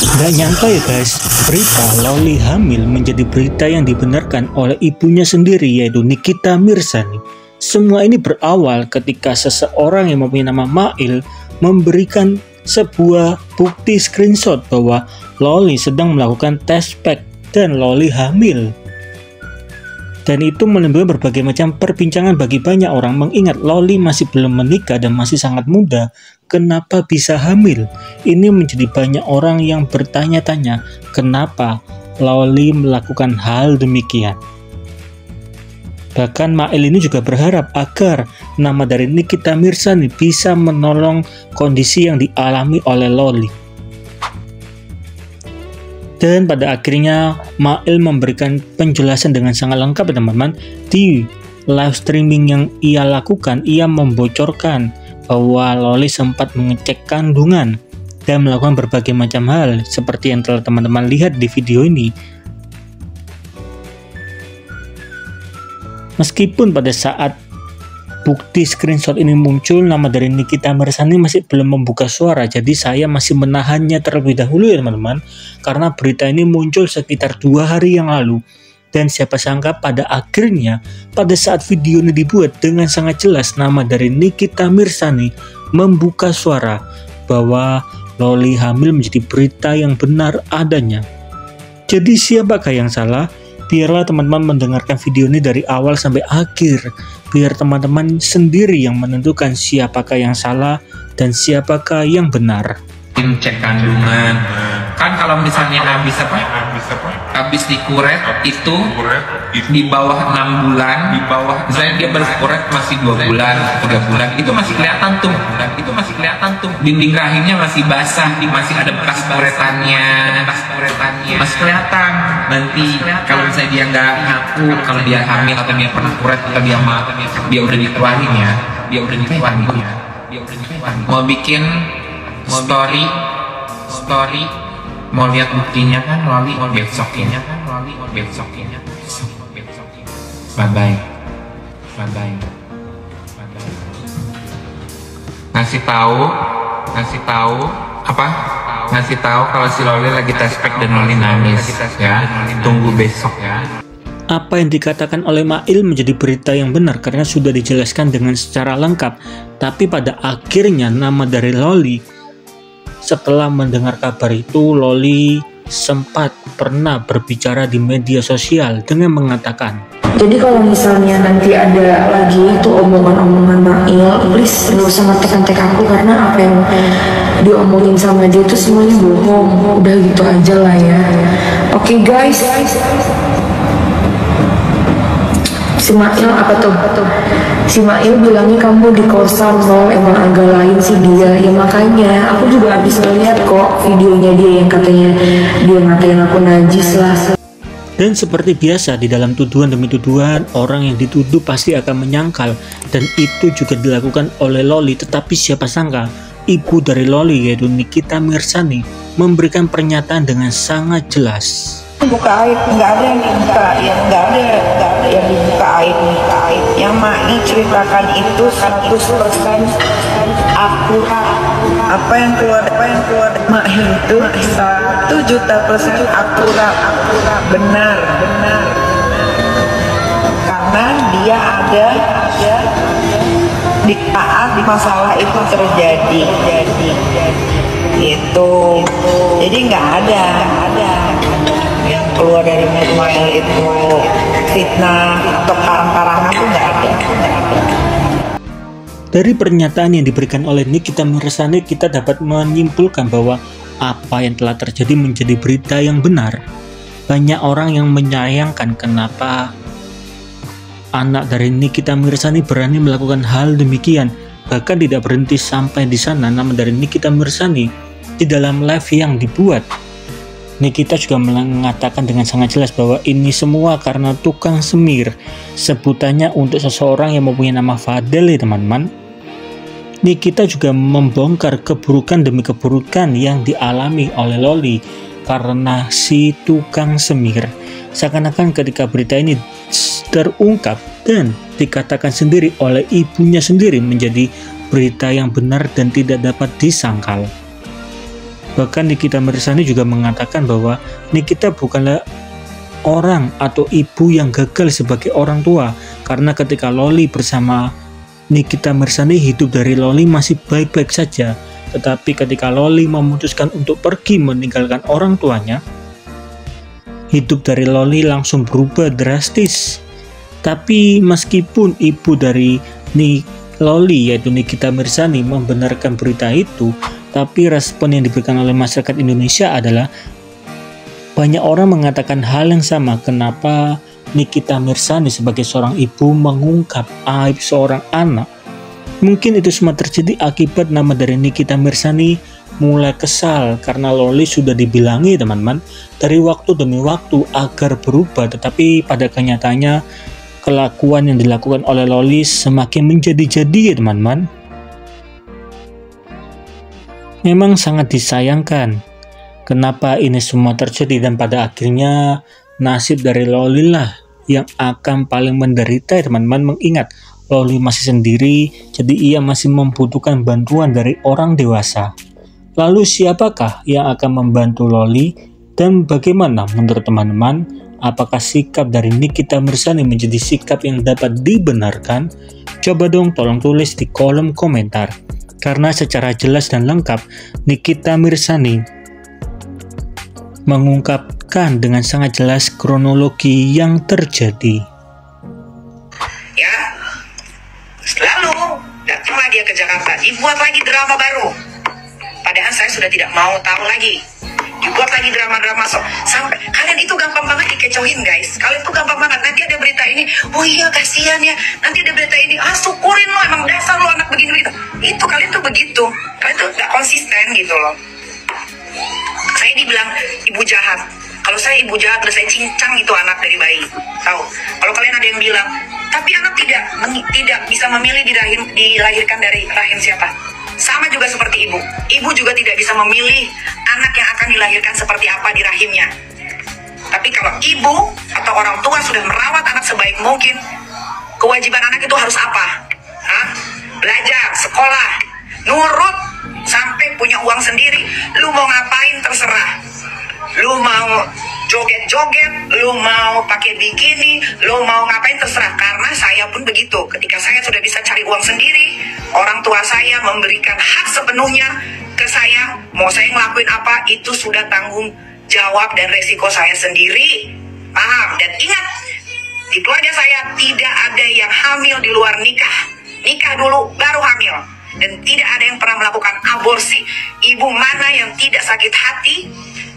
Gak nyangka ya guys, berita Loli hamil menjadi berita yang dibenarkan oleh ibunya sendiri, yaitu Nikita Mirzani. Semua ini berawal ketika seseorang yang mempunyai nama Mail memberikan sebuah bukti screenshot bahwa Loli sedang melakukan tes pack dan Loli hamil. Dan itu menimbulkan berbagai macam perbincangan bagi banyak orang, mengingat Loli masih belum menikah dan masih sangat muda. Kenapa bisa hamil? Ini menjadi banyak orang yang bertanya-tanya kenapa Loli melakukan hal demikian. Bahkan Mail ini juga berharap agar nama dari Nikita Mirzani bisa menolong kondisi yang dialami oleh Loli. Dan pada akhirnya Mail memberikan penjelasan dengan sangat lengkap ya teman-teman. Di live streaming yang ia lakukan, ia membocorkan bahwa Loli sempat mengecek kandungan dan melakukan berbagai macam hal seperti yang telah teman-teman lihat di video ini. Meskipun pada saat bukti screenshot ini muncul, nama dari Nikita Mirzani masih belum membuka suara, jadi saya masih menahannya terlebih dahulu ya teman-teman, karena berita ini muncul sekitar 2 hari yang lalu. Dan siapa sangka pada akhirnya pada saat video ini dibuat, dengan sangat jelas nama dari Nikita Mirzani membuka suara bahwa Loli hamil menjadi berita yang benar adanya. Jadi siapakah yang salah? Biarlah teman-teman mendengarkan video ini dari awal sampai akhir, biar teman-teman sendiri yang menentukan siapakah yang salah dan siapakah yang benar. Cek kandungan kan, kalau misalnya habis dikuret itu di bawah 6 bulan, misalnya dia baru kuret masih 2 bulan 3 bulan, itu masih kelihatan tuh dinding rahimnya masih basah, masih ada bekas kuretannya, masih kelihatan. Nanti kalau misalnya dia nggak ngaku kalau dia hamil atau dia pernah kuret atau dia udah dikeluarin ya, mau bikin story mau lihat buktinya kan Loli besoknya. Bye. Ngasih tahu kalau si Loli lagi tes pack dan Loli nangis ya. Tunggu besok ya. Apa yang dikatakan oleh Mail menjadi berita yang benar karena sudah dijelaskan dengan secara lengkap. Tapi pada akhirnya nama dari Loli, setelah mendengar kabar itu, Loli sempat pernah berbicara di media sosial dengan mengatakan, jadi kalau misalnya nanti ada lagi itu omongan-omongan Mail, please nggak usah ngetek-ngetek aku, karena apa yang diomongin sama dia itu semuanya bohong. Udah gitu aja lah ya. Oke guys. Si Mail apa tuh? Si Mail bilangnya kamu di kosan loh, emang agak lain sih dia. Ya makanya aku juga habis ngeliat kok videonya dia yang katanya dia ngatain aku najis lah. Dan seperti biasa di dalam tuduhan demi tuduhan, orang yang dituduh pasti akan menyangkal, dan itu juga dilakukan oleh Loli. Tetapi siapa sangka ibu dari Loli, yaitu Nikita Mirzani, memberikan pernyataan dengan sangat jelas. Buka aib, nggak ada yang dibuka, nggak ada yang dibuka aib. Yang Mail ceritakan itu 100% akurat. Apa yang keluar Mail itu 1.000.000% akurat, benar. Karena dia ada di saat masalah itu terjadi. Itu jadi nggak ada yang keluar dari Mail itu fitnah atau karang-karangan tuh nggak ada. Dari pernyataan yang diberikan oleh Nikita Mirzani, kita dapat menyimpulkan bahwa apa yang telah terjadi menjadi berita yang benar. Banyak orang yang menyayangkan kenapa anak dari Nikita Mirzani berani melakukan hal demikian. Bahkan tidak berhenti sampai di sana, nama dari Nikita Mirzani di dalam live yang dibuat, Nikita juga mengatakan dengan sangat jelas bahwa ini semua karena tukang semir, sebutannya untuk seseorang yang mempunyai nama Fadel ya teman-teman. Nikita juga membongkar keburukan demi keburukan yang dialami oleh Loli karena si tukang semir. Seakan-akan ketika berita ini terungkap dan dikatakan sendiri oleh ibunya sendiri menjadi berita yang benar dan tidak dapat disangkal. Bahkan Nikita Mirzani juga mengatakan bahwa Nikita bukanlah orang atau ibu yang gagal sebagai orang tua, karena ketika Loli bersama Nikita Mirzani, hidup dari Loli masih baik-baik saja. Tetapi ketika Loli memutuskan untuk pergi meninggalkan orang tuanya, hidup dari Loli langsung berubah drastis. Tapi meskipun ibu dari Loli yaitu Nikita Mirzani membenarkan berita itu, tapi respon yang diberikan oleh masyarakat Indonesia adalah banyak orang mengatakan hal yang sama. Kenapa Nikita Mirzani sebagai seorang ibu mengungkap aib seorang anak? Mungkin itu semua terjadi akibat nama dari Nikita Mirzani mulai kesal karena Loli sudah dibilangi teman-teman dari waktu demi waktu agar berubah, tetapi pada kenyataannya kelakuan yang dilakukan oleh Loli semakin menjadi-jadi ya teman-teman. Memang sangat disayangkan kenapa ini semua terjadi, dan pada akhirnya nasib dari Loli lah yang akan paling menderita ya teman-teman. Mengingat Loli masih sendiri, jadi ia masih membutuhkan bantuan dari orang dewasa. Lalu siapakah yang akan membantu Loli, dan bagaimana menurut teman-teman? Apakah sikap dari Nikita Mirzani menjadi sikap yang dapat dibenarkan? Coba dong tolong tulis di kolom komentar. Karena secara jelas dan lengkap Nikita Mirzani mengungkapkan dengan sangat jelas kronologi yang terjadi. Ya, lalu datanglah dia ke Jakarta, dibuat lagi drama baru. Padahal saya sudah tidak mau tahu lagi. Dibuat lagi drama-drama sampai kalian itu gampang banget dikecohin guys. Kalian tuh gampang banget. Nanti ada berita ini, oh iya kasihan ya. Nanti ada berita ini, syukurin lo, emang dasar lo anak begini begitu. Itu kalian tuh begitu. Kalian tuh gak konsisten gitu loh. Saya dibilang ibu jahat. Kalau saya ibu jahat, udah saya cincang itu anak dari bayi. Tahu? Kalau kalian ada yang bilang, tapi anak tidak bisa memilih dilahirkan dari rahim siapa. Sama juga seperti ibu. Ibu juga tidak bisa memilih anak yang akan dilahirkan seperti apa di rahimnya. Tapi kalau ibu atau orang tua sudah merawat anak sebaik mungkin, kewajiban anak itu harus apa? Belajar, sekolah, nurut, sampai punya uang sendiri. Lu mau ngapain terserah. Lu mau joget-joget, lu mau pakai bikini, lu mau ngapain terserah. Karena saya pun begitu. Ketika saya sudah bisa cari uang sendiri, orang tua saya memberikan hak sepenuhnya ke saya. Mau saya ngelakuin apa, itu sudah tanggung jawab dan resiko saya sendiri. Paham? Dan ingat, di keluarga saya tidak ada yang hamil di luar nikah. Nikah dulu, baru hamil. Dan tidak ada yang pernah melakukan aborsi. Ibu mana yang tidak sakit hati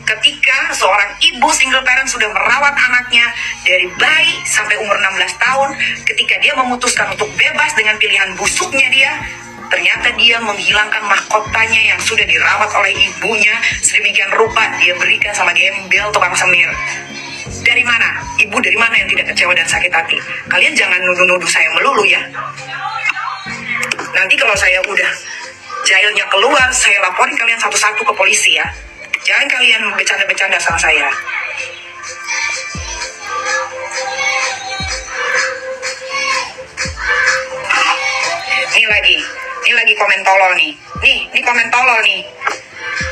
ketika seorang ibu single parent sudah merawat anaknya dari bayi sampai umur 16 tahun, ketika dia memutuskan untuk bebas dengan pilihan busuknya dia, ternyata dia menghilangkan mahkotanya yang sudah dirawat oleh ibunya sedemikian rupa, dia berikan sama gembel tukang semir. Dari mana? Ibu dari mana yang tidak kecewa dan sakit hati? Kalian jangan nuduh-nuduh saya melulu ya. Nanti kalau saya udah jailnya keluar, saya laporin kalian satu-satu ke polisi ya. Jangan kalian bercanda-bercanda sama saya. Ini lagi komen tolol nih. Ini komen tolol nih.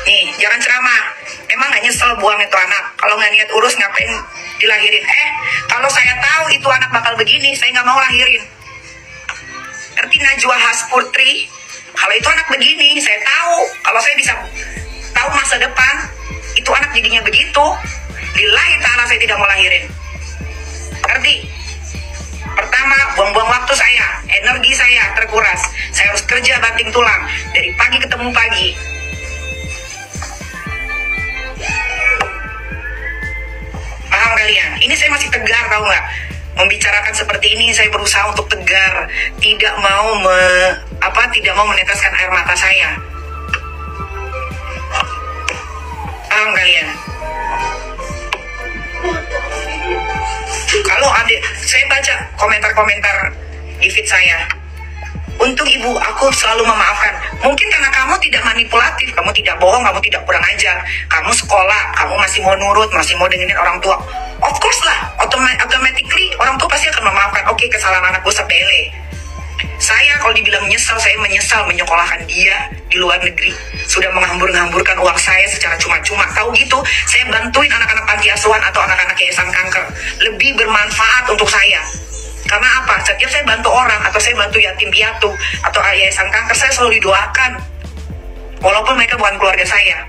Nih, jangan ceramah. Emang gak nyesel buang itu anak? Kalau nggak niat urus ngapain dilahirin? Kalau saya tahu itu anak bakal begini, saya nggak mau lahirin. Ngerti Najwa Haspurtri? Kalau itu anak begini, saya tahu. Kalau saya bisa tahu masa depan, itu anak jadinya begitu. Lillahi ta'ala saya tidak mau lahirin. Ngerti? Pertama, buang-buang waktu saya, energi saya terkuras. Saya harus kerja banting tulang dari pagi ketemu pagi. Paham kalian? Ini saya masih tegar, tahu nggak? Membicarakan seperti ini saya berusaha untuk tegar, tidak mau meneteskan air mata saya. Paham kalian? Kalau ada, saya baca komentar-komentar di feed saya. Untuk ibu, aku selalu memaafkan. Mungkin karena kamu tidak manipulatif, kamu tidak bohong, kamu tidak kurang ajar. Kamu sekolah, kamu masih mau nurut, masih mau dengerin orang tua. Of course lah, automatically orang tua pasti akan memaafkan. Oke, kesalahan anak gue sepele. Saya kalau dibilang menyesal, saya menyesal menyekolahkan dia di luar negeri. Sudah menghambur-hamburkan uang saya secara cuma-cuma. Tahu gitu, saya bantuin anak-anak panti asuhan atau anak-anak yayasan kanker. Lebih bermanfaat untuk saya. Karena apa? Setiap saya bantu orang atau saya bantu yatim piatu atau yayasan kanker, saya selalu didoakan. Walaupun mereka bukan keluarga saya.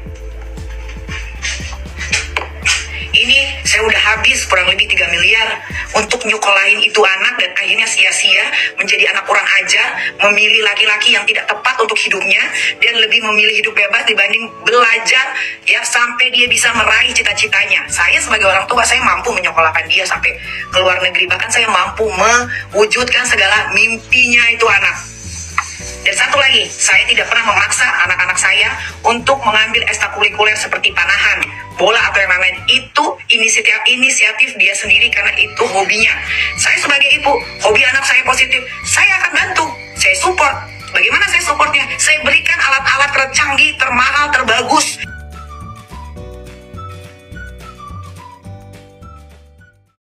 Ini saya udah habis kurang lebih 3 miliar untuk nyukolahin itu anak dan akhirnya sia-sia menjadi anak kurang ajar, memilih laki-laki yang tidak tepat untuk hidupnya dan lebih memilih hidup bebas dibanding belajar ya sampai dia bisa meraih cita-citanya. Saya sebagai orang tua, saya mampu menyekolahkan dia sampai ke luar negeri, bahkan saya mampu mewujudkan segala mimpinya itu anak. Dan satu lagi, saya tidak pernah memaksa anak-anak saya untuk mengambil ekstrakurikuler seperti panahan, bola atau yang lain-lain. Itu inisiatif dia sendiri karena itu hobinya. Saya sebagai ibu, hobi anak saya positif, saya akan bantu, saya support. Bagaimana saya supportnya? Saya berikan alat-alat tercanggih, termahal, terbagus.